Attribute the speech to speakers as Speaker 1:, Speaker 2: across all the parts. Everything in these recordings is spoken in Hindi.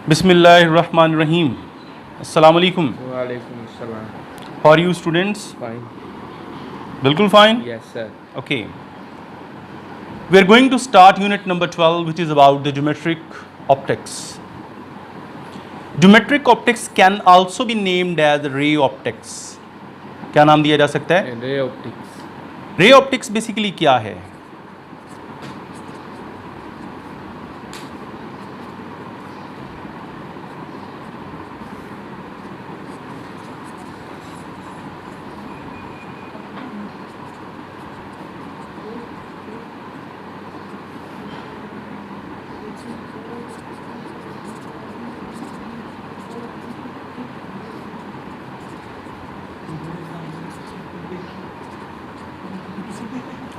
Speaker 1: Bismillahirrahmanirrahim. Assalamu alaikum.
Speaker 2: Walaikum assalam.
Speaker 1: How are you students?
Speaker 2: Fine.
Speaker 1: Bilkul fine?
Speaker 2: Yes, sir.
Speaker 1: Okay. We are going to start unit number 12, which is about the geometric optics. Geometric optics can also be named as ray optics. क्या नाम दिया जा सकता है?
Speaker 2: And ray optics.
Speaker 1: Ray optics basically क्या है?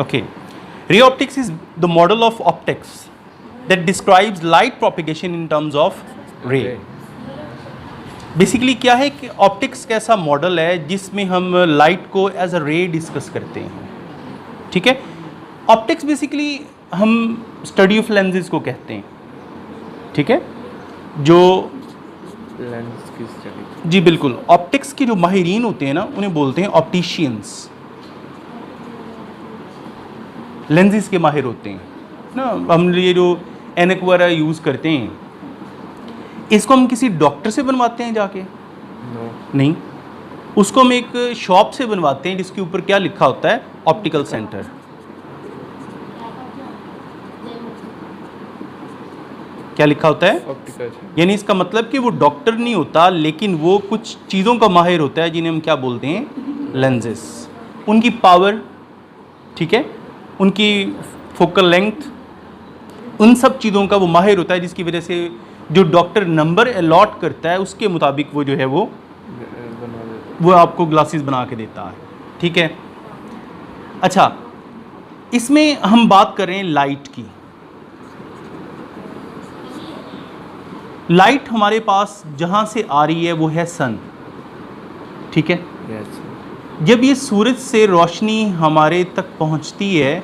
Speaker 1: Okay. Ray optics is the model of optics that describes light propagation in terms of ray. Basically क्या है कि ऑप्टिक्स कैसा मॉडल है जिसमें हम लाइट को एज अ रे डिस्कस करते हैं. ठीक है. ऑप्टिक्स बेसिकली हम स्टडी ऑफ लेंसेज को कहते हैं. ठीक है. जो
Speaker 2: Lens की study.
Speaker 1: जी बिल्कुल, ऑप्टिक्स के जो माहिरीन होते हैं ना उन्हें बोलते हैं ऑप्टिशियंस. लेंसेज के माहिर होते हैं ना. हम ये जो एनक वगैरह यूज़ करते हैं, इसको हम किसी डॉक्टर से बनवाते हैं जाके?
Speaker 2: No.
Speaker 1: नहीं. उसको हम एक शॉप से बनवाते हैं जिसके ऊपर क्या लिखा होता है? Optical centre. क्या लिखा होता है?
Speaker 2: Optical.
Speaker 1: यानी इसका मतलब कि वो डॉक्टर नहीं होता, लेकिन वो कुछ चीज़ों का माहिर होता है जिन्हें हम क्या बोलते हैं? लेंसेज. उनकी पावर, ठीक है, उनकी फोकल लेंथ, उन सब चीज़ों का वो माहिर होता है जिसकी वजह से जो डॉक्टर नंबर अलॉट करता है उसके मुताबिक वो जो है वो आपको ग्लासेस बना के देता है. ठीक है. अच्छा, इसमें हम बात करें लाइट की. लाइट हमारे पास जहाँ से आ रही है वो है सन. ठीक है.
Speaker 2: Yes, sir.
Speaker 1: जब ये सूरज से रोशनी हमारे तक पहुंचती है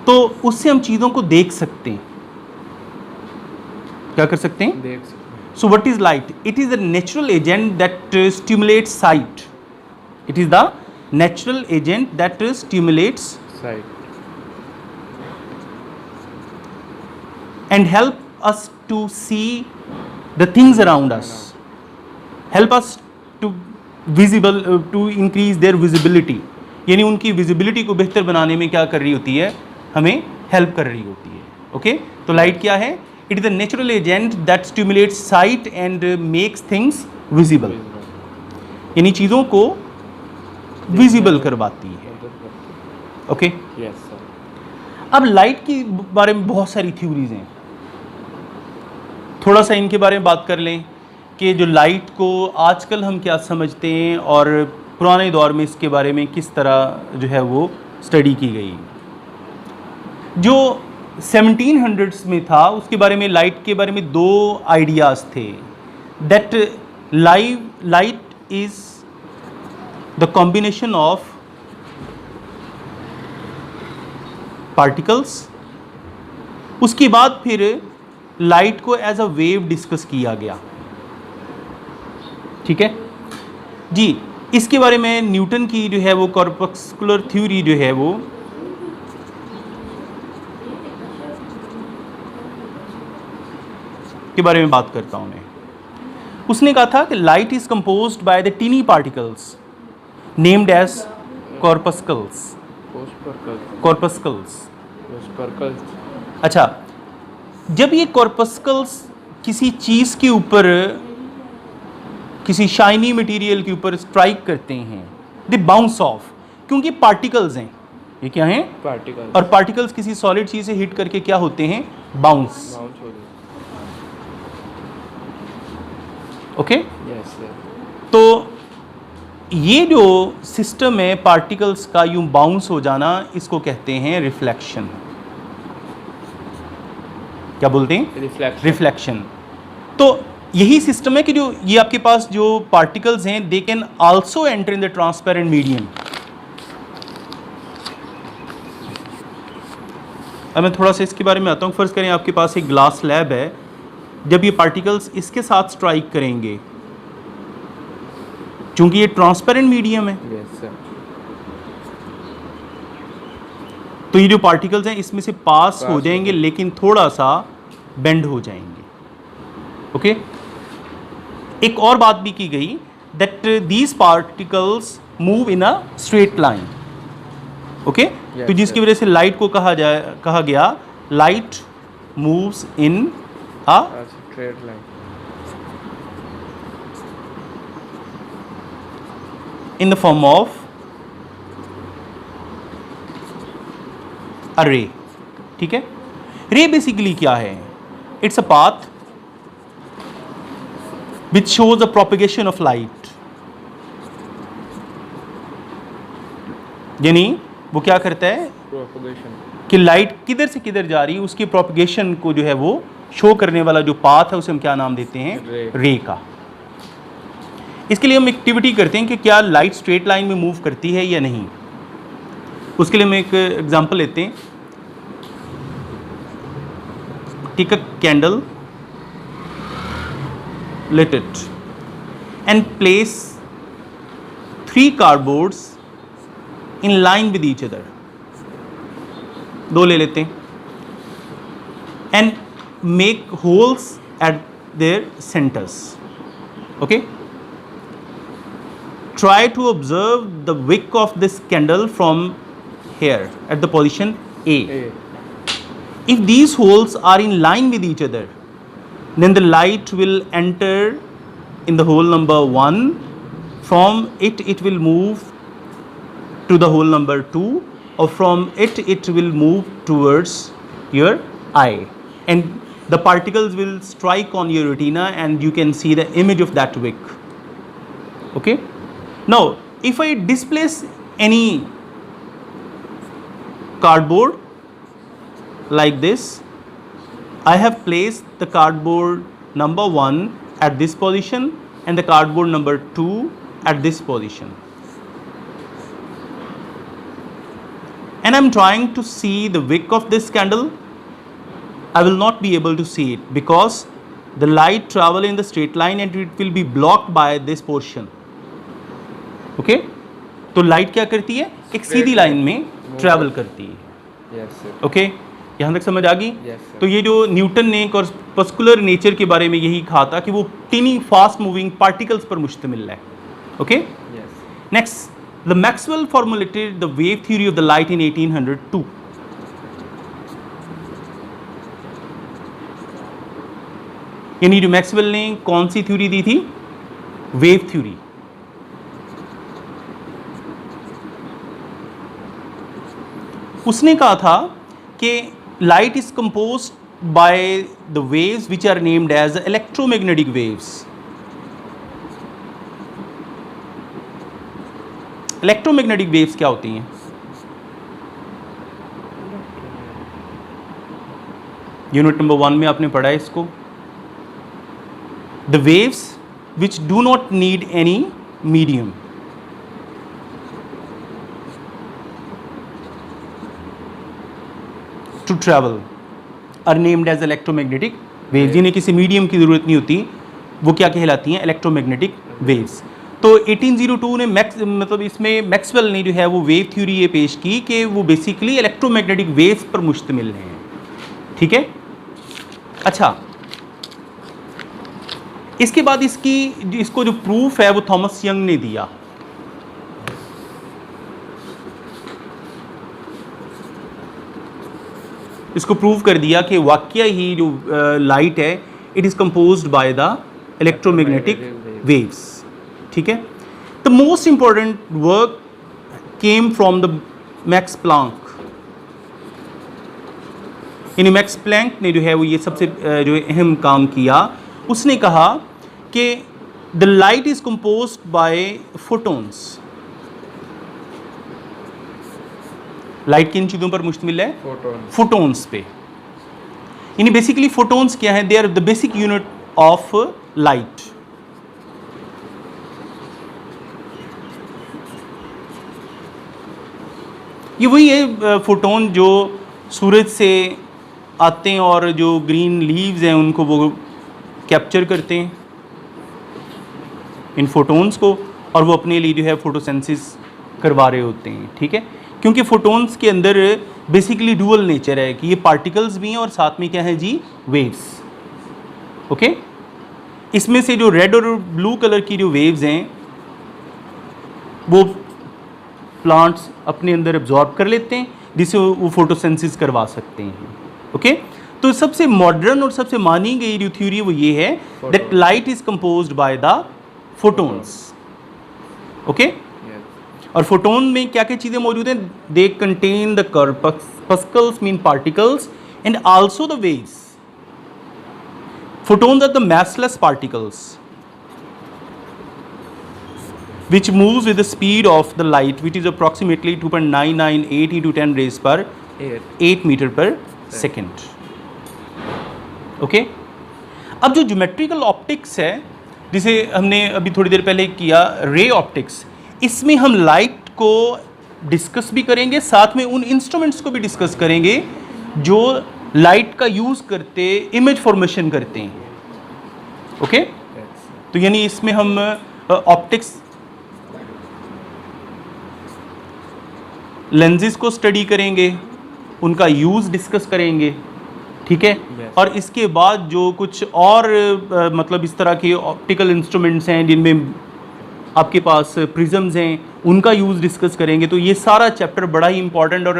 Speaker 1: तो उससे हम चीज़ों को देख सकते हैं. क्या कर सकते हैं?
Speaker 2: देख सकते
Speaker 1: so what is light? It is a natural agent that stimulates site. It is the natural agent that stimulates
Speaker 2: हैं. Sight.
Speaker 1: and help us to see the things around us, help us to visible to increase their visibility. यानी उनकी विजिबिलिटी को बेहतर बनाने में क्या कर रही होती है? हमें हेल्प कर रही होती है. ओके. तो लाइट क्या है? It is a natural agent that stimulates site and makes things visible. यानी चीज़ों को विजिबल करवाती है. ओके.
Speaker 2: Yes, sir.
Speaker 1: अब लाइट के बारे में बहुत सारी थ्योरीज हैं. थोड़ा सा इनके बारे में बात कर लें कि जो लाइट को आजकल हम क्या समझते हैं और पुराने दौर में इसके बारे में किस तरह जो है वो स्टडी की गई. जो 1700s में था उसके बारे में, लाइट के बारे में दो आइडियाज़ थे. That light is the combination of particles. उसके बाद फिर लाइट को एज अ वेव डिस्कस किया गया. ठीक है जी. इसके बारे में न्यूटन की जो है वो कॉर्पस्कुलर थ्योरी जो है वो के बारे में बात करता हूं मैं. उसने कहा था कि light is composed by the tiny particles named as corpuscles. Corpuscles. अच्छा, जब ये कॉर्पस्कल्स किसी चीज़ के ऊपर, किसी शाइनी मटेरियल के ऊपर स्ट्राइक करते हैं, दे बाउंस ऑफ. क्योंकि पार्टिकल्स हैं. ये क्या हैं?
Speaker 2: Particles.
Speaker 1: और पार्टिकल्स किसी सॉलिड चीज़ से हिट करके क्या होते हैं? बाउंस.
Speaker 2: Bounce हो गए.
Speaker 1: ओके.
Speaker 2: Yes, sir.
Speaker 1: तो ये जो सिस्टम है पार्टिकल्स का यूं बाउंस हो जाना, इसको कहते हैं रिफ्लेक्शन. क्या बोलते हैं?
Speaker 2: Reflection.
Speaker 1: रिफ्लेक्शन. तो यही सिस्टम है कि जो ये आपके पास जो पार्टिकल्स हैं, they can also enter in the transparent medium. अब मैं थोड़ा सा इसके बारे में आता हूँ. फ़र्ज़ करें आपके पास एक ग्लास स्लैब है जब ये पार्टिकल्स इसके साथ स्ट्राइक करेंगे, चूंकि ये ट्रांसपेरेंट मीडियम है,
Speaker 2: Yes, sir.
Speaker 1: तो ये जो पार्टिकल्स हैं इसमें से पास हो
Speaker 2: हो
Speaker 1: जाएंगे,
Speaker 2: जाएंगे।
Speaker 1: लेकिन थोड़ा सा बेंड हो जाएंगे. ओके. एक और बात भी की गई that these particles move in a straight line. Okay.
Speaker 2: Yes,
Speaker 1: तो जिसकी
Speaker 2: sir.
Speaker 1: वजह से लाइट को कहा गया light moves in a
Speaker 2: A straight line.
Speaker 1: in the form of a ray. ठीक है. रे बेसिकली क्या है? It's a path which shows a propagation of light. यानी वो क्या करता है
Speaker 2: Propagation.
Speaker 1: कि लाइट किधर से किधर जा रही है उसकी प्रोपगेशन को जो है वो शो करने वाला जो पाथ है उसे हम क्या नाम देते हैं?
Speaker 2: Ray.
Speaker 1: रे का. इसके लिए हम एक्टिविटी करते हैं कि क्या लाइट स्ट्रेट लाइन में मूव करती है या नहीं. उसके लिए हम एक एग्जांपल लेते हैं. Take a candle, lit it and place 3 cardboards in line with each other. 2 ले लेते हैं and make holes at their centers. Okay. Try to observe the wick of this candle from here at the position A.
Speaker 2: A.
Speaker 1: If these holes are in line with each other, then the light will enter in the hole number 1. From it will move to the hole number 2, or from it will move towards your eye, and the particles will strike on your retina and you can see the image of that wick. Okay. Now if I displace any cardboard like this, I have placed the cardboard number 1 at this position and the cardboard number 2 at this position, and I'm trying to see the wick of this candle. I will not be able to see it because the light travel in the straight line and it will be blocked by this portion. Okay. तो लाइट क्या करती है? एक सीधी लाइन में ट्रैवल करती है.
Speaker 2: Yes, sir.
Speaker 1: ओके. यहाँ तक समझ आ गई?
Speaker 2: Yes, sir.
Speaker 1: तो ये जो न्यूटन ने कॉर्पस्कुलर नेचर के बारे में यही कहा था कि वो टीनी फास्ट मूविंग पार्टिकल्स पर मुश्तमिल है. Okay.
Speaker 2: Yes.
Speaker 1: Next, the Maxwell formulated the wave theory of the light in 1802. यानी जो मैक्सवेल ने कौन सी थ्योरी दी थी? Wave theory. उसने कहा था कि light is composed by the waves which are named as electromagnetic waves. Electromagnetic waves क्या होती हैं? यूनिट नंबर 1 में आपने पढ़ा है इसको. The waves which do not need any medium. To travel are named as electromagnetic waves. जिन्हें किसी मीडियम की ज़रूरत नहीं होती वो क्या कहलाती हैं? Electromagnetic waves. तो 1802 ने मतलब इसमें मैक्सवेल ने जो है वो वेव थ्योरी ये पेश की कि वो बेसिकली इलेक्ट्रोमैग्नेटिक वेव्स पर मुश्तमिल हैं. ठीक है. अच्छा, इसके बाद इसको जो प्रूफ है वो थॉमस यंग ने दिया. इसको प्रूव कर दिया कि वाकया ही जो लाइट है it is composed by the electromagnetic waves. ठीक है. The most important work came from the max Planck. यानी मैक्स प्लैंक ने जो है वो ये सबसे जो अहम काम किया. उसने कहा कि the light is composed bye photons. Light किन चीज़ों पर मुश्तमिल है?
Speaker 2: Photon.
Speaker 1: फोटोन्स पे. यानी बेसिकली फोटोन्स क्या है? They are the basic unit of light. ये वही है फोटोन जो सूरज से आते हैं और जो ग्रीन लीव्स हैं उनको वो कैप्चर करते हैं इन फोटोन्स को और वो अपने लिए जो है फोटोसेंसिस करवा रहे होते हैं, ठीक है। क्योंकि फोटोन्स के अंदर बेसिकली डुअल नेचर है कि ये पार्टिकल्स भी हैं और साथ में क्या है जी, वेव्स, ओके। इसमें से जो रेड और ब्लू कलर की जो वेव्स हैं वो प्लांट्स अपने अंदर एब्जॉर्ब कर लेते हैं जिससे वो फोटोसेंसिस करवा सकते हैं, ओके। तो सबसे मॉडर्न और सबसे मानी गई जो थ्योरी वो ये है that light is composed by the photons, okay. और फोटोन में क्या क्या चीज़ें मौजूद हैं, they contain the corpuscles mean particles and also the waves. Photons are the massless particles which moves with the speed of the light, which is approximately 2.998 into 10 raised per 8 meter per second. Okay? अब जो ज्योमेट्रिकल ऑप्टिक्स है जिसे हमने अभी थोड़ी देर पहले किया, रे ऑप्टिक्स, इसमें हम लाइट को डिस्कस भी करेंगे, साथ में उन इंस्ट्रूमेंट्स को भी डिस्कस करेंगे जो लाइट का यूज़ करते इमेज फॉर्मेशन करते हैं, ओके। तो यानी इसमें हम ऑप्टिक्स लेंसेज को स्टडी करेंगे, उनका यूज़ डिस्कस करेंगे, ठीक है। और इसके बाद जो कुछ और मतलब इस तरह के ऑप्टिकल इंस्ट्रूमेंट्स हैं जिनमें आपके पास प्रिज्म्स हैं, उनका यूज़ डिस्कस करेंगे। तो ये सारा चैप्टर बड़ा ही इंपॉर्टेंट और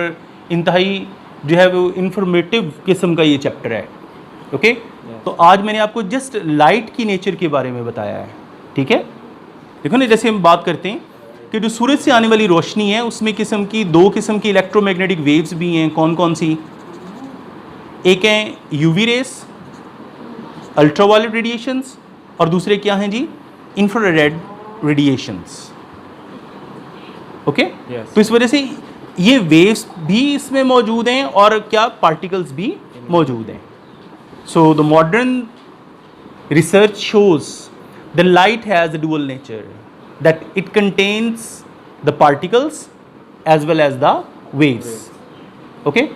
Speaker 1: इंतहाई जो है वो इंफॉर्मेटिव किस्म का ये चैप्टर है, ओके। तो आज मैंने आपको जस्ट लाइट की नेचर के बारे में बताया है, ठीक है। देखो ना, जैसे हम बात करते हैं कि जो सूरज से आने वाली रोशनी है उसमें दो किस्म की इलेक्ट्रोमैग्नेटिक वेव्स भी हैं। कौन कौन सी? एक है यूवी रेस, अल्ट्रावायलेट रेडिएशंस, और दूसरे क्या हैं जी, इंफ्रारेड रेडिएशंस, ओके। तो इस वजह से ये वेव्स भी इसमें मौजूद हैं और क्या पार्टिकल्स भी मौजूद हैं। So the modern research shows the light has a dual nature that it contains the particles as well as the waves, okay.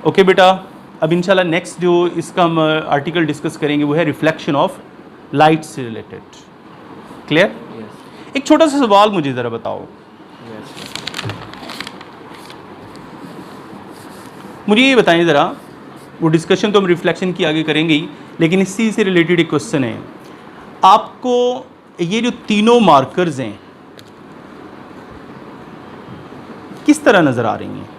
Speaker 1: Okay बेटा, अब इंशाल्लाह नेक्स्ट जो इसका हम आर्टिकल डिस्कस करेंगे वो है रिफ्लेक्शन ऑफ लाइट से रिलेटेड। क्लियर? एक छोटा सा सवाल मुझे ज़रा बताओ, मुझे ये बताएं ज़रा, वो डिस्कशन तो हम रिफ्लेक्शन की आगे करेंगे ही, लेकिन इसी से रिलेटेड एक क्वेश्चन है। आपको ये जो तीनों मार्कर्स हैं किस तरह नज़र आ रही हैं?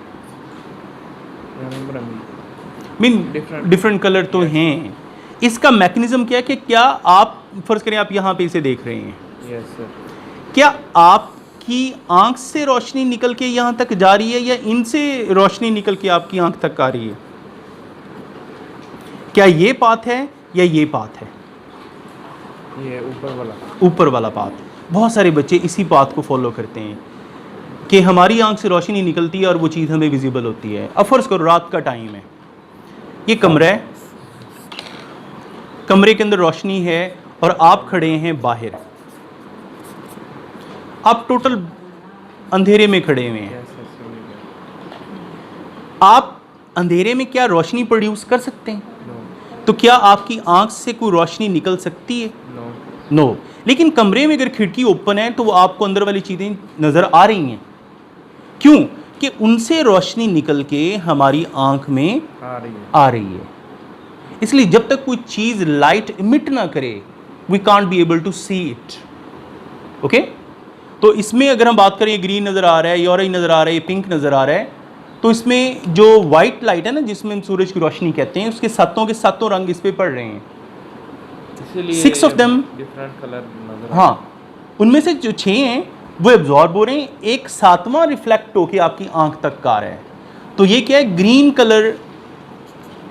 Speaker 1: मीन डिफरेंट कलर तो हैं, इसका मैकेनिज्म क्या है कि क्या आप फर्ज करें आप यहाँ पे इसे देख रहे हैं,
Speaker 2: यस सर,
Speaker 1: क्या आपकी आंख से रोशनी निकल के यहाँ तक जा रही है या इनसे रोशनी निकल के आपकी आंख तक आ रही है? क्या ये पाथ है या ये पाथ है?
Speaker 2: ये
Speaker 1: ऊपर वाला पाथ। बहुत सारे बच्चे इसी पाथ को फॉलो करते हैं कि हमारी आंख से रोशनी निकलती है और वो चीज़ हमें विजिबल होती है। अब फर्ज करो रात का टाइम है, ये कमरा है, कमरे के अंदर रोशनी है और आप खड़े हैं बाहर, आप टोटल अंधेरे में खड़े हुए हैं। आप अंधेरे में क्या रोशनी प्रोड्यूस कर सकते हैं? तो क्या आपकी आंख से कोई रोशनी निकल सकती है? नो। लेकिन कमरे में अगर खिड़की ओपन है तो वो आपको अंदर वाली चीज़ें नज़र आ रही हैं। क्यों? कि उनसे रोशनी निकल के हमारी आंख में आ रही है। इसलिए जब तक कोई चीज़ लाइट इमिट ना करे we can't be able to see it, okay. तो इसमें अगर हम बात करें, ग्रीन नज़र आ रहा है, ये ऑरेंज नज़र आ रहा है, ये पिंक नज़र आ रहा है, तो इसमें जो वाइट लाइट है ना, जिसमें सूरज की रोशनी कहते हैं, उसके सातों के सातों रंग इस पे पड़ रहे हैं।
Speaker 2: इसीलिए
Speaker 1: 6 ऑफ देम
Speaker 2: डिफरेंट कलर नजर
Speaker 1: हाँ, उनमें से जो 6 हैं वो एब्जॉर्ब हो रहे हैं, एक सातवां रिफ्लेक्ट होके आपकी आंख तक आ रहा है। तो ये क्या है, ग्रीन कलर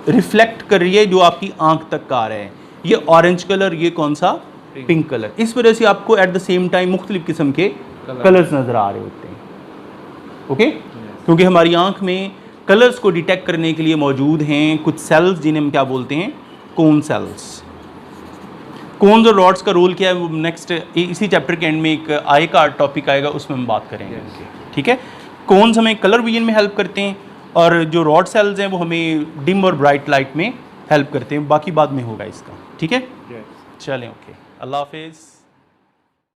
Speaker 1: रिफ्लेक्ट कर रही है जो आपकी आंख तक आ रहा है, ये ऑरेंज कलर, ये कौन सा, पिंक कलर। इस वजह से आपको एट द सेम टाइम मुख्तलिफ किस्म के कलर्स नज़र आ रहे होते हैं, ओके। क्योंकि हमारी आंख में कलर्स को डिटेक्ट करने के लिए मौजूद हैं कुछ सेल्स जिन्हें हम क्या बोलते हैं, कोन सेल्स। कोन्स और रॉड्स का रोल क्या है वो नेक्स्ट इसी चैप्टर के एंड में एक आई का टॉपिक आएगा, उसमें हम बात करेंगे, ठीक है। कोन्स हमें कलर विजन में हेल्प करते हैं और जो रॉड सेल्स हैं वो हमें डिम और ब्राइट लाइट में हेल्प करते हैं, बाकी बाद में होगा इसका, ठीक है।
Speaker 2: यस।
Speaker 1: चलें, ओके, अल्लाह हाफिज़।